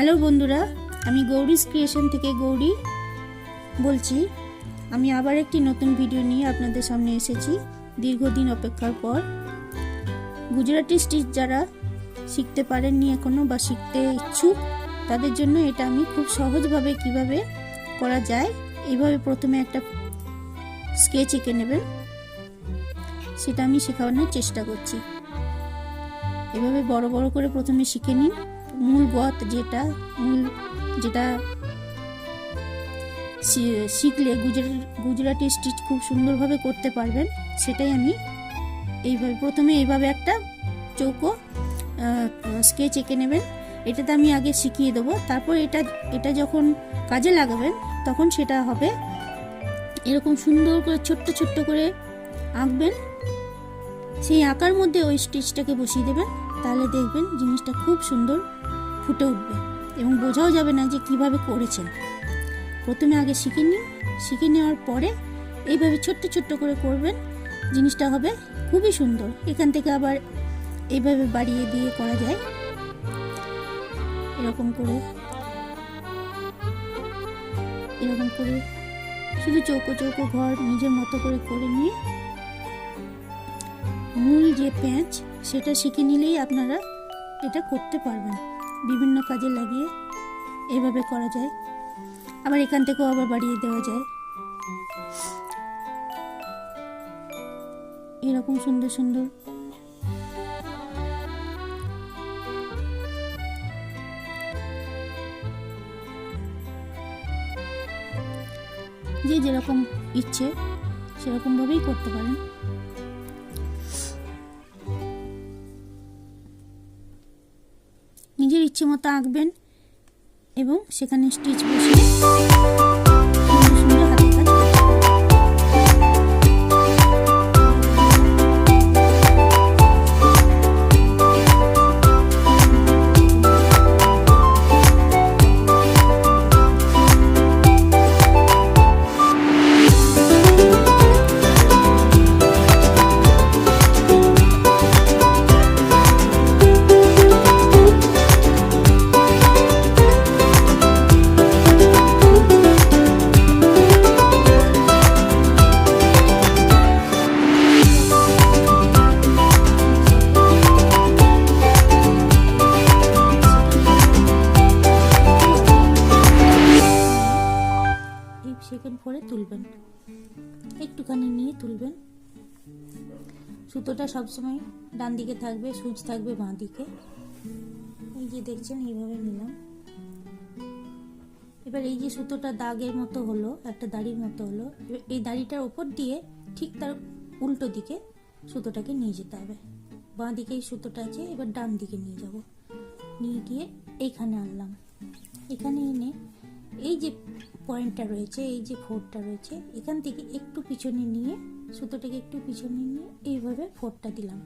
Hello বন্ধুরা, আমি গৌরীস creation থেকে গৌরী বলছি। আমি আবার একটি নতুন ভিডিও নিয়ে আপনাদের সামনে এসেছি দীর্ঘদিন অপেক্ষার পর। গুজরাটি স্টিচ যারা শিখতে পারেননি এখনো বা শিখতে ইচ্ছুক, তাদের জন্য এটা আমি খুব সহজভাবে কিভাবে করা যায়, এইভাবে প্রথমে একটা স্কেচ এঁকে নেবেন, সেটা আমি শেখানোর চেষ্টা করছি। এভাবে বড় বড় করে প্রথমে শিখে নিন। মূল যেটা শিখলে গুজরাটি স্টিচ খুব সুন্দরভাবে করতে পারবেন, সেটাই আমি প্রথমে এইভাবে একটা চৌকো স্কেচ এঁকে নেবেন। এটাতে আমি আগে শিখিয়ে দেবো, তারপর এটা যখন কাজে লাগাবেন তখন সেটা হবে এরকম সুন্দর করে ছোট্ট ছোট্ট করে আঁকবেন। সেই আঁকার মধ্যে ওই স্টিচটাকে বসিয়ে দেবেন, তাহলে দেখবেন জিনিসটা খুব সুন্দর ফুটে উঠবে এবং বোঝাও যাবে না যে কিভাবে করেছেন। প্রথমে আগে শিখে নিন, শিখে নেওয়ার পরে এইভাবে ছোট্ট ছোট্ট করে করবেন, জিনিসটা হবে খুবই সুন্দর। এখান থেকে আবার এইভাবে বাড়িয়ে দিয়ে করা যায়, এরকম করে শুধু চৌকো চৌকো ঘর নিজের মতো করে নিয়ে মূল যে প্যাঁচ সেটা শিখে নিলেই আপনারা এটা করতে পারবেন। বিভিন্ন কাজে লাগিয়ে এভাবে করা যায়, আবার এখান থেকেও আবার বাড়িয়ে দেওয়া যায়। এরকম সুন্দর সুন্দর যে যেরকম ইচ্ছে সেরকম ভাবেই করতে পারেন। নিজের ইচ্ছে মতো আঁকবেন এবং সেখানে স্টিচ বসিয়ে সুন্দর হাতের কাজ করবেন। সেকেন্ড করে তুলবেন, একটুখানি নিয়ে তুলবেন। সুতোটা সবসময় ডান দিকে থাকবে, সুচ থাকবে বাঁ দিকে। এই যে দেখছেন এইভাবে নিলাম। এবার এই যে সুতোটা দাগের মতো হলো, একটা দাড়ির মতো হলো, এই দাড়িটার ওপর দিয়ে ঠিক তার উল্টো দিকে সুতোটাকে নিয়ে যেতে হবে। বাঁ দিকে এই সুতোটা আছে, এবার ডান দিকে নিয়ে যাব, নিয়ে গিয়ে এইখানে আনলাম। এখানে এনে এই যে পয়েন্টটা রয়েছে, এই যে ফোরটা রয়েছে, এখান থেকে একটু পিছনে নিয়ে সুতোটাকে একটু পিছনে নিয়ে এইভাবে ফোরটা দিলাম।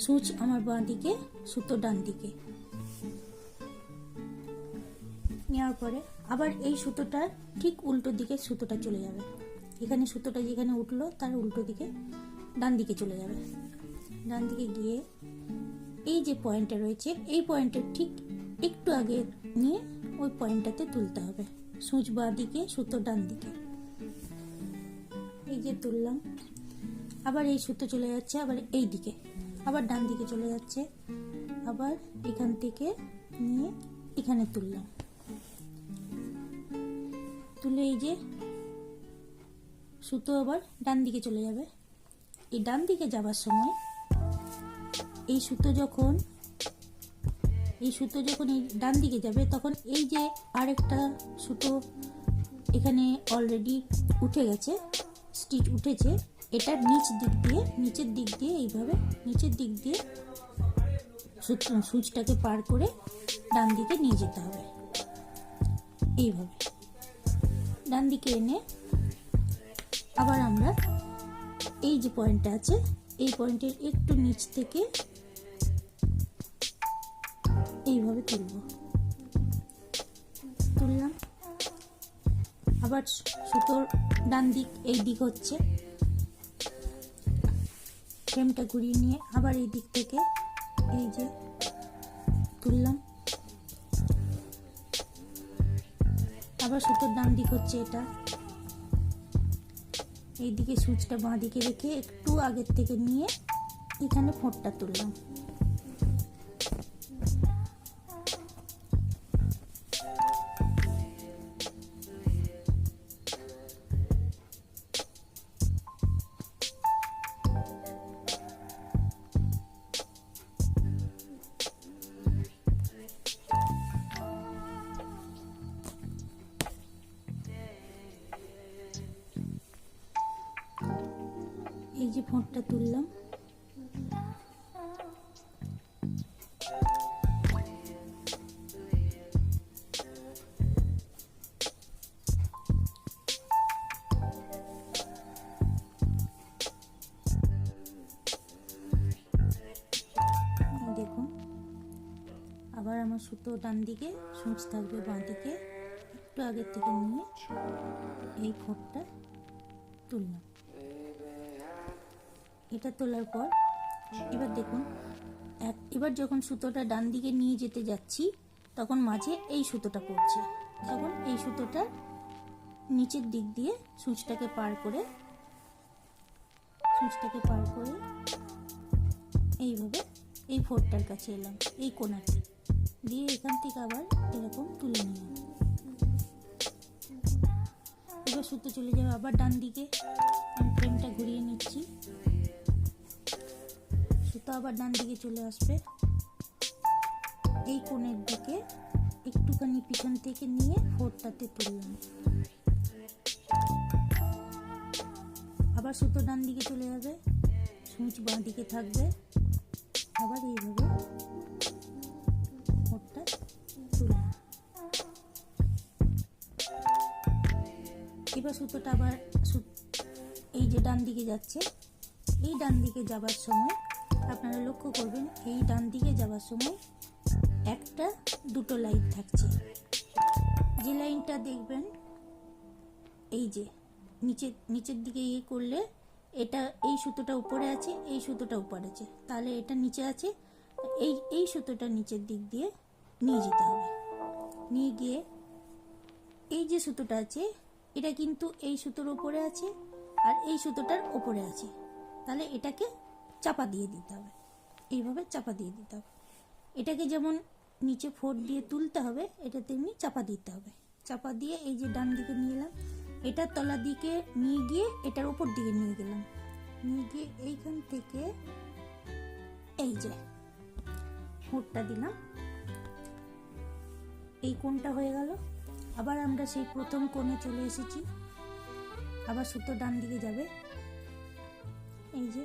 সুচ আমার বাঁ দিকে, সুতো ডান দিকে। নেওয়ার পরে আবার এই সুতোটা ঠিক উল্টো দিকে সুতোটা চলে যাবে। এখানে সুতোটা যেখানে উঠলো তার উল্টো দিকে ডান দিকে চলে যাবে। ডান দিকে গিয়ে এই যে পয়েন্টটা রয়েছে, এই পয়েন্টের ঠিক একটু আগে নিয়ে ওই পয়েন্টটাতে তুলতে হবে। সুচ বাঁ দিকে, সুতো ডান দিকে। এই যে তুললাম, আবার এই সুতো চলে যাচ্ছে আবার এই দিকে, আবার ডান দিকে চলে যাচ্ছে, আবার এখান থেকে নিয়ে এখানে তুললাম। তুলে এই যে সুতো আবার ডান দিকে চলে যাবে। এই ডান দিকে যাবার সময় এই সুতো যখন এই ডান দিকে যাবে, তখন এই যে আরেকটা সুতো এখানে অলরেডি উঠে গেছে, স্টিচ উঠেছে, এটা নিচের দিক দিয়ে এইভাবে নিচের দিক দিয়ে সুচটাকে পার করে ডান দিকে নিয়ে যেতে হবে। এইভাবে ডান দিকে এনে আবার আমরা এই যে পয়েন্টটা আছে, এই পয়েন্টের একটু নিচ থেকে এইভাবে তুললাম। আবার সুতোর ডান দিক এই দিক হচ্ছে, ফ্রেমটা ঘুরিয়ে নিয়ে আবার এই দিক থেকে এই যে তুললাম, আবার সুতোর ডান দিক হচ্ছে এটা, এইদিকে সুচটা বাঁ দিকে রেখে একটু আগের থেকে নিয়ে এখানে ফোঁটটা তুললাম। এই যে ফোঁটটা তুললাম, দেখুন আবার আমার সুতো ডান দিকে, সূচ থাকবে বাঁ দিকে, একটু আগের থেকে নিয়ে এই ফোঁটটা তুললাম। এটা তোলার পর এবার দেখুন এবার যখন সুতোটা ডান দিকে নিয়ে যেতে যাচ্ছি তখন মাঝে এই সুতোটা পড়ছে, তখন এই সুতোটা নিচের দিক দিয়ে সূচটাকে পার করে এইভাবে এই ফোঁটটার কাছে এলাম, এই কোণাতে দিয়ে এখান থেকে আবার এরকম তুলে নিলাম। এবার সুতো চলে যাবে আবার ডান দিকে, আমি ফ্রেমটা ঘুরিয়ে নিচ্ছি, সুতো আবার ডান দিকে চলে আসবে, এই কোণের দিকে একটুখানি পিছন থেকে নিয়ে ফোঁটটাতে তুললাম। আবার সুতো ডান দিকে চলে যাবে, সূচ বাঁ দিকে থাকবে, আবার এইভাবে ফোঁটটা তুললাম। এবার সুতোটা আবার এই যে ডান দিকে যাচ্ছে, এই ডান দিকে যাবার সময় আপনারা লক্ষ্য করবেন এই ডান দিকে যাবার সময় একটা দুটো লাইন থাকছে, যে লাইনটা দেখবেন এই যে নিচের দিকে ইয়ে করলে এটা এই সুতোটা উপরে আছে, এই সুতোটা উপরে আছে, তাহলে এটা নিচে আছে, এই সুতোটা নিচের দিক দিয়ে নিয়ে যেতে হবে। নিয়ে গিয়ে এই যে সুতোটা আছে এটা কিন্তু এই সুতোর উপরে আছে আর এই সুতোটার উপরে আছে, তাহলে এটাকে চাপা দিয়ে দিতে হবে, এইভাবে চাপা দিয়ে দিতে হবে। এটাকে যেমন নিচে ফোঁট দিয়ে তুলতে হবে, এটা তেমনি চাপা দিতে হবে। চাপা দিয়ে এই যে ডান দিকে নিয়ে এলাম, এটার তলার দিকে নিয়ে গিয়ে এটার উপর দিকে নিয়ে গেলাম, নিয়ে গিয়ে এইখান থেকে এই যে ফোঁটটা দিলাম, এই কোণটা হয়ে গেল। আবার আমরা সেই প্রথম কোণে চলে এসেছি, আবার সুতো ডান দিকে যাবে, এই যে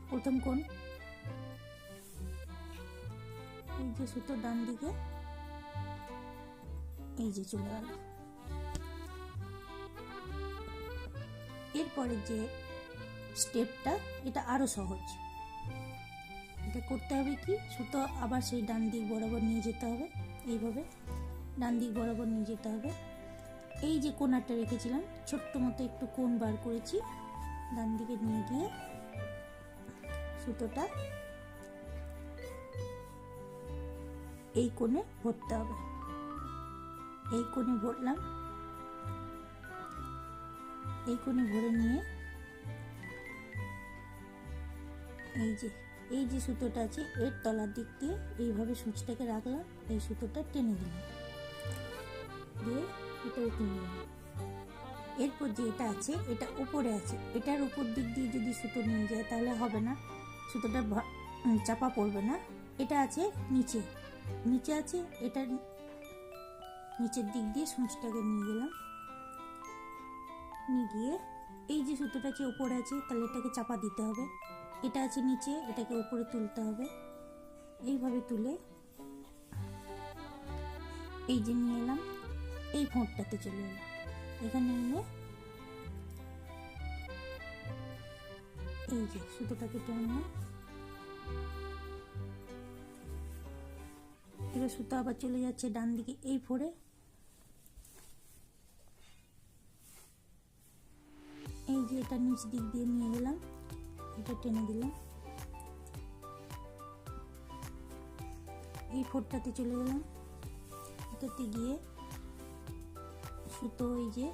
প্রথম কোণ, এই যে সুতো ডান দিকে এই যে চলে গেল। এরপরে যে স্টেপটা এটা আরো সহজ, এটা করতে হবে কি সুতো আবার সেই ডান দিক বরাবর নিয়ে যেতে হবে, এইভাবে ডান দিক বরাবর নিয়ে যেতে হবে। এই যে কোণাটা রেখেছিলাম ছোট্ট মতো একটু কোণ বার করেছি, ডান দিকে নিয়ে গিয়ে সুতোটা এই কোণে ভরতে হবে, এই কোণে ভরলাম, এই কোণে ভরে নিয়ে এই যে সুতোটা আছে এর তলার দিক দিয়ে এইভাবে সূচটাকে রাখলাম, এই সুতোটা টেনে দিলাম, দিয়ে এটা উঠিয়ে নিলাম। এরপর যে এটা আছে এটা উপরে আছে, এটার উপর দিক দিয়ে যদি সুতো নিয়ে যায় তাহলে হবে না, সুতোটা চাপা পড়বে না। এটা আছে নিচে আছে, এটার নিচের দিক দিয়ে সূচটাকে নিয়ে গেলাম, নিয়ে গিয়ে এই যে সুতোটা আছে উপরে আছে তাহলে এটাকে চাপা দিতে হবে, এটা আছে নিচে এটাকে উপরে তুলতে হবে, এইভাবে তুলে এই যে নিয়ে এলাম, এই ফোঁটটাতে চলে এলাম, এখানে নিয়ে এই যে সুতোটাকে টানলাম। এবার সুতো আবার চলে যাচ্ছে ডান দিকে এই ফোরে, এই যে এটা নিচ দিক দিয়ে নিয়ে গেলাম, এটা টেনে দিলাম, এই ফোরটাতে চলে গেলাম, এটাতে গিয়ে সুতো এই যে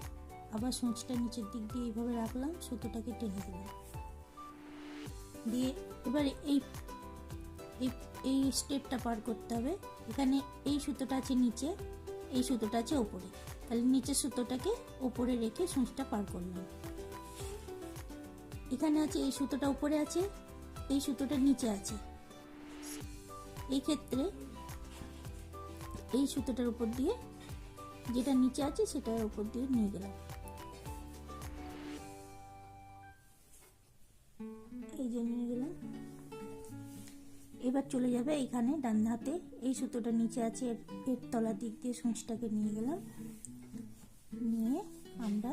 আবার সূচটা নিচের দিক দিয়ে এইভাবে রাখলাম, সুতোটাকে টেনে দিলাম, দিয়ে এবারে এই স্টেপটা পার করতে হবে। এখানে এই সুতোটা আছে নিচে, এই সুতোটা আছে ওপরে, তাহলে নিচের সুতোটাকে ওপরে রেখে সূচটা পার করলাম। এখানে আছে এই সুতোটা উপরে আছে, এই সুতোটা নিচে আছে, এই ক্ষেত্রে এই সুতোটার উপর দিয়ে, যেটা নিচে আছে সেটার উপর দিয়ে নিয়ে গেলাম, এই যে নিয়ে গেলাম। এবার চলে যাবে এখানে ডান হাতে, এই সুতোটা নিচে আছে, এর তলার দিক দিয়ে সূচটাকে নিয়ে গেলাম, নিয়ে আমরা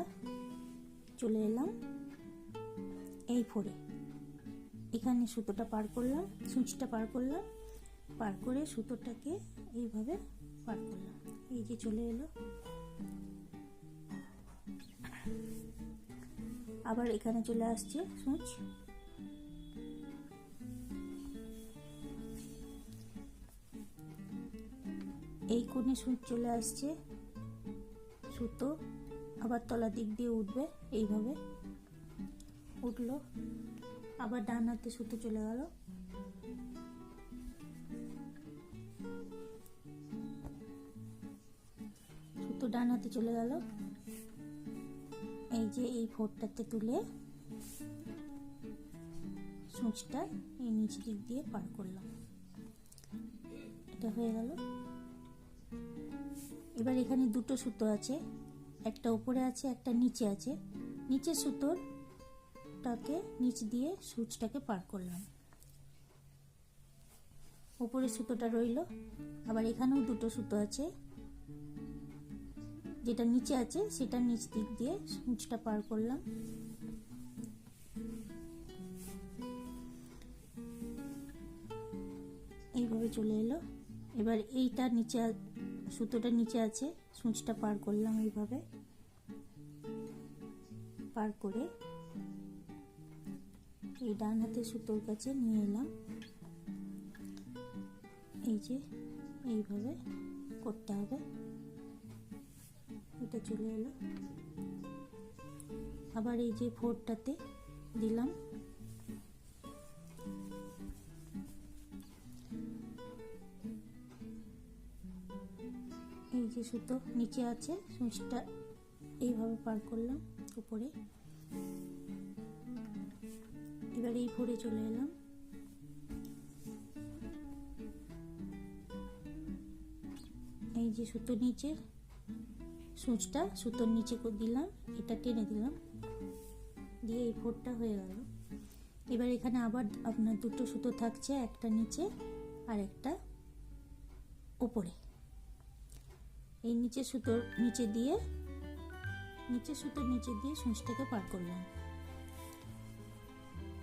চলে এলাম এই ফোরে, এখানে সুতোটা পার করলাম, সূচটা পার করলাম, পার করে সুতোটাকে এইভাবে পার করলাম, এই যে চলে এলো। আবার এখানে চলে আসছে সূচ, এই কোণে সূচ চলে আসছে, সুতো আবার তলার দিক দিয়ে উঠবে, এইভাবে উঠলো, আবার ডান হাতে সুতো চলে গেল, সুতো ডান হাতে চলে গেল, এই যে এই ফোরটাতে তুলে সূচটা এই নিচ দিক দিয়ে পার করলাম, এটা হয়ে গেল। এবার এখানে দুটো সুতো আছে, একটা উপরে আছে একটা নিচে আছে, নিচের সুতোটাকে নিচ দিয়ে সূচটাকে পার করলাম, উপরের সুতোটা রইল। আবার এখানেও দুটো সুতো আছে, যেটা নিচে আছে সেটা নিচ দিক দিয়ে সূচটা পার করলাম, এইভাবে চলে এলো। এবার এইটা নিচে, সুতোটা নিচে আছে, সূচটা পার করলাম, এইভাবে পার করে এই ডান হাতের সুতোর কাছে নিয়ে এলাম, এই যে এইভাবে করতে হবে, এটা চলে এলো। আবার এই যে ফোরটাতে দিলাম, এই যে সুতো নিচে আছে, সূচটা এইভাবে পার করলাম উপরে, এবার এই ফোরে চলে এলাম, এই যে সুতো নিচে সূচটা সুতোর নিচে দিলাম, এটা টেনে দিলাম, দিয়ে এই ফোরটা হয়ে গেল। এবার এখানে আবার আপনার দুটো সুতো থাকছে, একটা নিচে আর একটা উপরে, এই নিচের সুতোর নিচে দিয়ে সূচটাকে পার করলাম,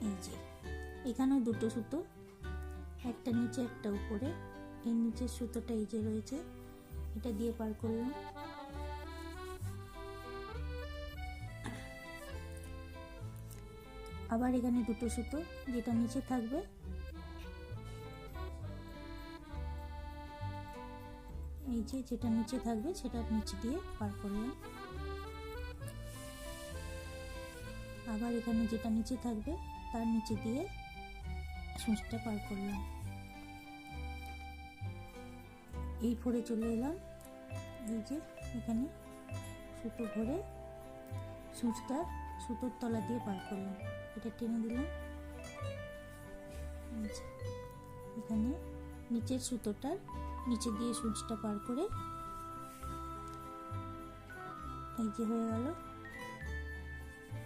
এই যে এখানেও দুটো সুতো, একটা নিচে একটা উপরে, এই নিচের সুতোটা এই যে রয়েছে এটা দিয়ে পার করলাম, আবার এখানে দুটো সুতো, যেটা নিচে থাকবে এই যে যেটা নিচে থাকবে সেটা নিচে দিয়ে পার করলাম, আবার এখানে যেটা নিচে থাকবে তার নিচে দিয়ে সূচটা পার করলাম, এই ফোরে চলে এলাম, এই যে এখানে সুতো ভরে সূচটা সুতোর তলা দিয়ে পার করলাম, এটা টেনে দিলাম, এখানে নিচের সুতোটার নিচে দিয়ে সূচটা পার করে এই যে হয়ে গেল,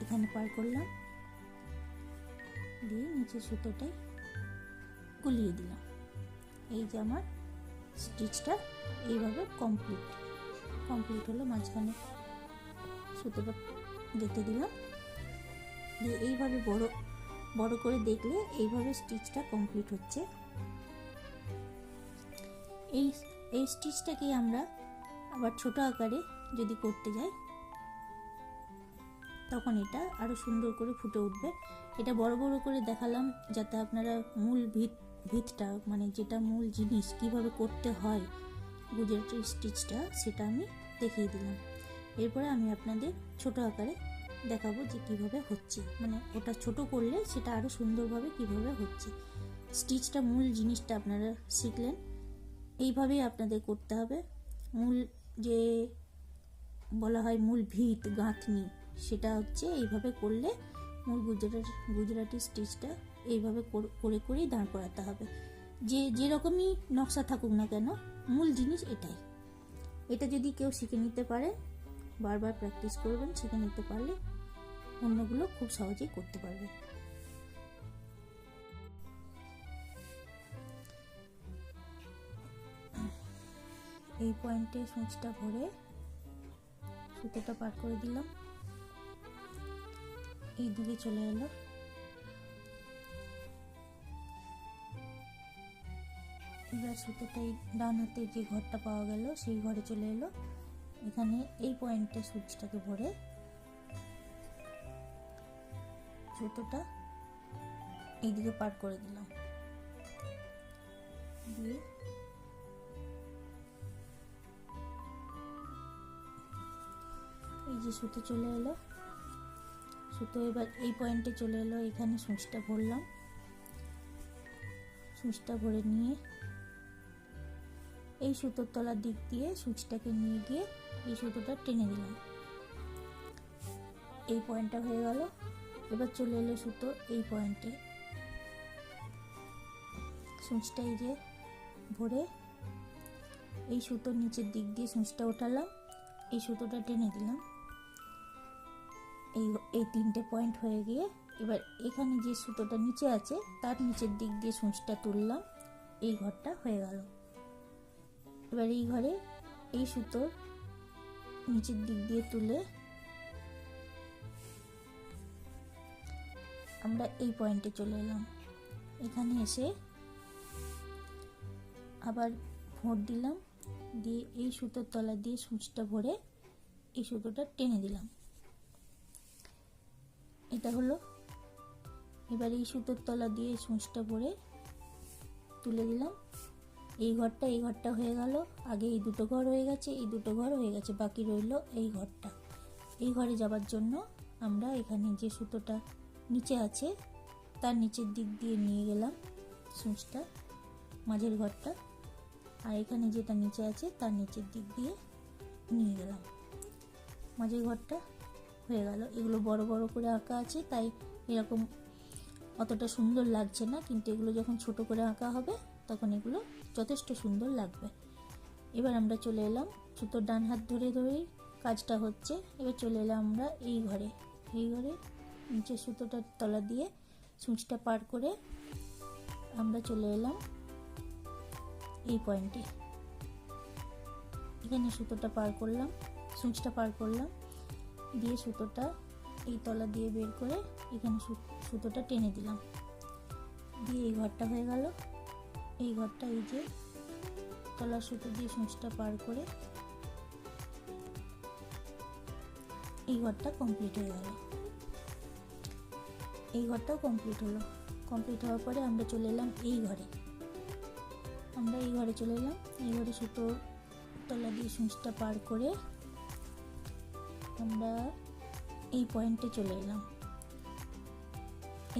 এখানে পার করলাম, দিয়ে নিচের সুতোটাই গুলিয়ে দিলাম, এই যে আমার স্টিচটা এইভাবে কমপ্লিট হলো। মাঝখানে সুতোটা গেঁথে দিলাম, দিয়ে এইভাবে বড় করে দেখলে এইভাবে স্টিচটা কমপ্লিট হচ্ছে। এই স্টিচটাকে আমরা আবার ছোট আকারে যদি করতে যাই তখন এটা আরো সুন্দর করে ফুটে উঠবে। এটা বড় বড় করে দেখালাম যাতে আপনারা মূল ভিতটা মানে যেটা মূল জিনিস কিভাবে করতে হয় গুজরাটি স্টিচটা সেটা আমি দেখিয়ে দিলাম। এরপরে আমি আপনাদের ছোট আকারে দেখাবো যে কিভাবে হচ্ছে, মানে ওটা ছোট করলে সেটা আরো সুন্দরভাবে কিভাবে হচ্ছে। স্টিচটা মূল জিনিসটা আপনারা শিখলেন, এইভাবেই আপনাদের করতে হবে। মূল যে বলা হয় মূল ভিত গাঁথনি, সেটা হচ্ছে এইভাবে করলে মূল গুজরাটি স্টিচটা এইভাবে করে করেই দাঁড় করাতে হবে। যেরকমই নকশা থাকুক না কেন, মূল জিনিস এটাই। এটা যদি কেউ শিখে নিতে পারে, বারবার প্র্যাকটিস করবেন, শিখে নিতে পারলে অন্যগুলো খুব সহজেই করতে পারবেন। এই পয়েন্টে সূচটা ভরে সুতোটা পার করে দিলাম, এই দিকে চলে এলো। এবার সুতোটা ডান হাতে যে ঘরটা পাওয়া গেল সেই ঘরে চলে এলো। এখানে এই পয়েন্টে সুচটাকে ভরে সুতোটা এইদিকে পার করে দিলাম, দিয়ে এই যে সুতো চলে এলো। সুতো এবার এই পয়েন্টে চলে এলো, এখানে সূচটা ভরলাম। সূচটা ভরে নিয়ে এই সুতোর তলার দিক দিয়ে সূচটাকে নিয়ে গিয়ে এই সুতোটা টেনে দিলাম। এই পয়েন্টটা হয়ে গেল। এবার চলে এলো সুতো এই পয়েন্টে, সূচটা এই যে ভরে এই সুতোর নিচের দিক দিয়ে সূচটা ওঠালাম, এই সুতোটা টেনে দিলাম। এই তিনটে পয়েন্ট হয়ে গিয়ে এবার এখানে যে সুতোটা নিচে আছে তার নিচের দিক দিয়ে সূচটা তুললাম, এই ঘরটা হয়ে গেল। এবার এই ঘরে এই সুতোর নিচের দিক দিয়ে তুলে আমরা এই পয়েন্টে চলে এলাম। এখানে এসে আবার ভোঁট দিলাম, দিয়ে এই সুতোর তলা দিয়ে সূচটা ভরে এই সুতোটা টেনে দিলাম। এটা হলো। এবার এই সুতোর তলা দিয়ে সূচটা ভরে তুলে দিলাম। এই ঘরটা হয়ে গেল। আগে এই দুটো ঘর হয়ে গেছে, এই দুটো ঘর হয়ে গেছে, বাকি রইল এই ঘরটা। এই ঘরে যাবার জন্য আমরা এখানে যে সুতোটা নিচে আছে তার নিচের দিক দিয়ে নিয়ে গেলাম সূচটা, মাঝের ঘরটা, আর এখানে যেটা নিচে আছে তার নিচের দিক দিয়ে নিয়ে গেলাম। মাঝের ঘরটা হয়ে গেল। এগুলো বড় বড় করে আঁকা আছে তাই এরকম অতটা সুন্দর লাগছে না, কিন্তু এগুলো যখন ছোট করে আঁকা হবে তখন এগুলো যথেষ্ট সুন্দর লাগবে। এবার আমরা চলে এলাম সুতোর ডান হাত ধরে ধরেই কাজটা হচ্ছে। এবার চলে এলাম আমরা এই ঘরে নিচে সুতোটার তলা দিয়ে সূচটা পার করে আমরা চলে এলাম এই পয়েন্টে। এখানে সুতোটা পার করলাম, সূচটা পার করলাম, দিয়ে সুতোটা এই তলা দিয়ে বের করে এখানে সুতোটা টেনে দিলাম, দিয়ে এই ঘরটা হয়ে গেল। এই ঘরটা এই যে তলার সুতো দিয়ে সূচটা পার করে এই ঘরটা কমপ্লিট হয়ে গেল। এই ঘরটাও কমপ্লিট হলো। কমপ্লিট হওয়ার পরে আমরা চলে এলাম এই ঘরে। চলে এলাম এই ঘরে সুতো তলা দিয়ে সূচটা পার করে আমরা এই পয়েন্টে চলে এলাম।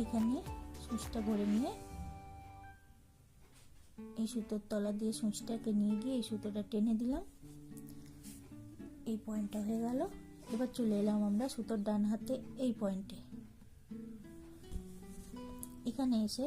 এখানে সূচটা ভরে নিয়ে এই সুতোর তলা দিয়ে সূচটাকে নিয়ে গিয়ে এই সুতোটা টেনে দিলাম, এই পয়েন্টটা হয়ে গেল। এবার চলে এলাম আমরা সুতোর ডান হাতে এই পয়েন্টে। এখানে এসে